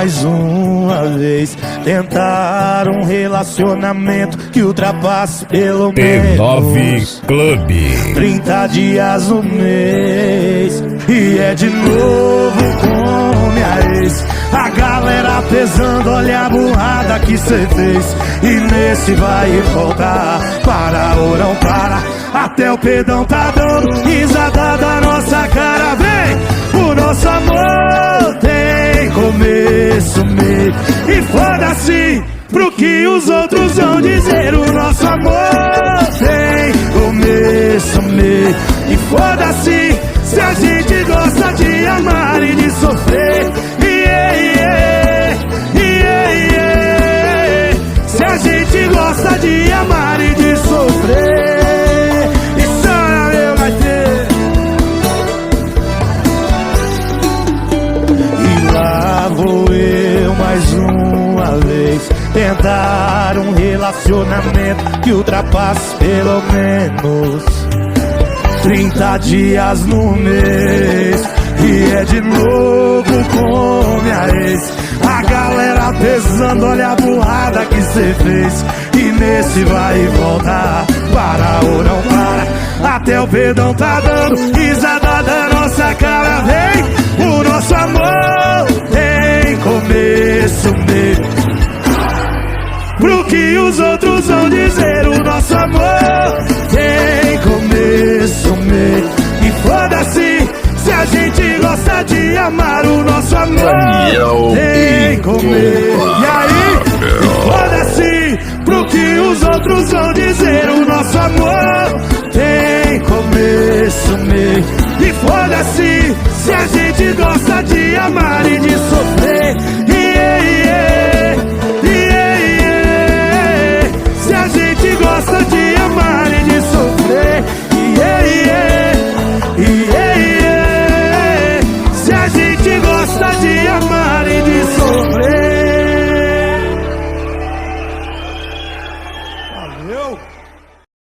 mais uma vez tentar um relacionamento que ultrapasse pelo T9 menos Club. 30 dias no mês. E é de novo com minha ex. A galera pesando, olha a burrada que cê fez. E nesse vai e voltar, para ou não para, até o pedão tá dando risada da nossa cara. Vem, o nosso amor tem começo, meio e foda-se pro que os outros vão dizer. O nosso amor tem começo, meio e foda-se se a gente gosta de amar e de sofrer. Se a gente gosta de amar e de sofrer, isso é meu bater. E lá vou eu mais uma vez tentar um relacionamento que ultrapasse pelo menos 30 dias no mês. E é de novo com minha ex. A galera pesando, olha a burrada que cê fez. E nesse vai e volta, para ou não para, até o pedão tá dando risada da nossa cara. Vem, o nosso amor tem começo, meio pro que os outros vão dizer. O nosso amor tem começo, meio e foda-se se a gente gosta de amar. O nosso amor tem começo. E aí, foda-se pro que os outros vão dizer. O nosso amor tem começo, meio e foda-se se a gente gosta de amar e de sofrer.